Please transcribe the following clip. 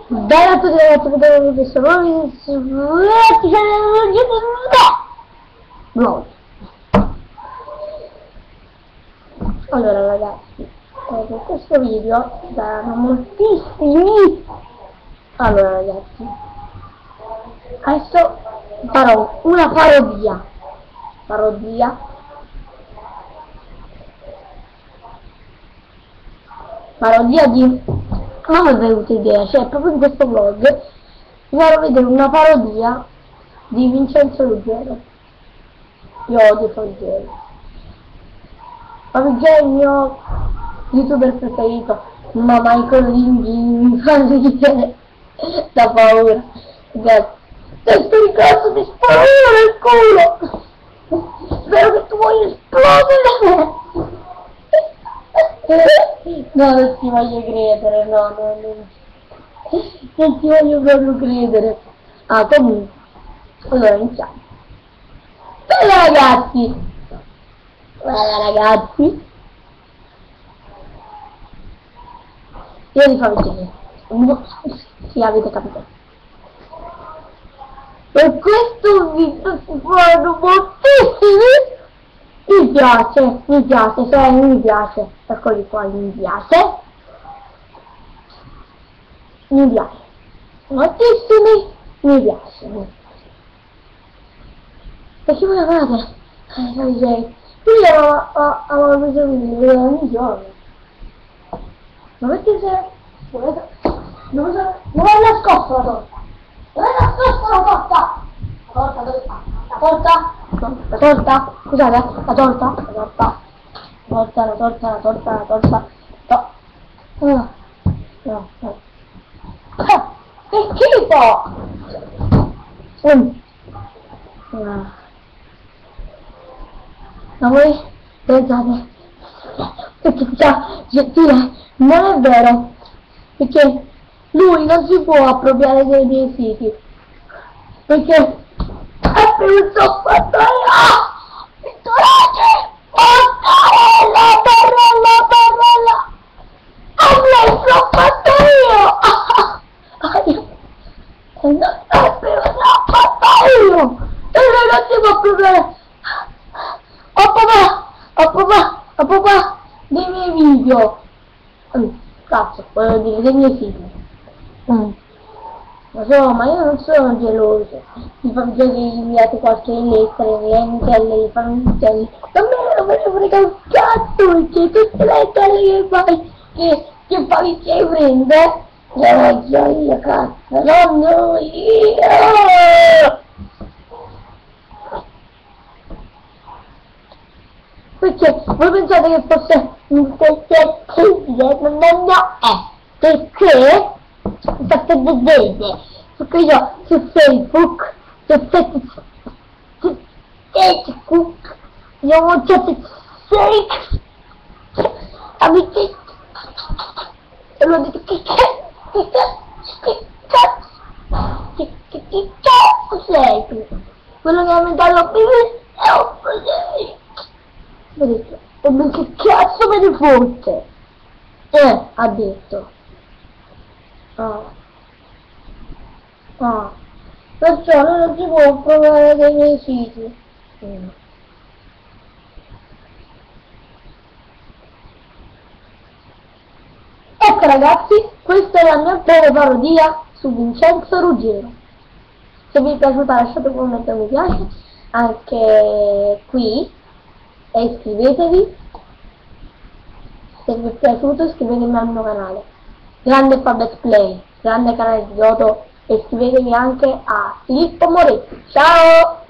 Bella a tutti ragazzi, potete questo vlog. Allora ragazzi, con questo video saranno moltissimi. Allora ragazzi, adesso farò una parodia di, non mi è venuta idea, cioè proprio in questo vlog vi farò vedere una parodia di Vincenzo Ruggero. Io odio Ruggero, ma Ruggero è il mio youtuber preferito, ma Michael Linghi mi fa ridere da paura. Ragazzi, questo ricordo mi spara nel culo, spero che tu voglia esplodere. No, non ti voglio credere, no, non ti voglio proprio credere. Ah, comunque, allora iniziamo. Bella ragazzi, io vi farò vedere, sì, avete capito. Per questo video si fanno moltissimi. Mi piace, se mi piace, eccoli qua, mi piace, moltissimi, mi piace. Perché voi guardate, io avevo preso un giorno, ma perché se, dove è nascosta la torta? Dove è nascosta la torta? La torta dove sta? La torta? La torta? Scusate, la torta? La torta. No. Che schifo! Ma voi pensate che sia gentile? Non è vero, perché lui non si può appropriare dei miei siti, perché è più un sopportaio! Torella! Avrei sopportato io! Non è più un sopportaio! E non si può appropriare! Oh papà, dei miei video! Cazzo, volevo dire dei miei figli. Lo so, ma io non sono geloso. Mi fa piacere che gli inviate qualche lettera, le entelle, le famiglie. Non me ne voglio fregare un cazzo, perché tutte le entelle che fai, che famiglia prende, le voglio io, cazzo, non io! Perché voi pensate che fosse un detective? No, perché fate vedere, perché io su Facebook, io ho già fake amici, e l'ho detto che cazzo sei tu? Quello che mi dà l'opinione è un sei. Ho detto, e ma che cazzo me ne fotte? Ha detto. Perciò non si può provare dei miei siti. Ecco ragazzi, questa è la mia breve parodia su Vincenzo Ruggero. Se vi è piaciuta lasciate un commento mi piace, anche qui, e iscrivetevi. Se vi è piaciuto iscrivetevi al mio canale. Grande Fabex Play, grande canale di Yoto, e iscrivetevi anche a Filippo Moretti. Ciao!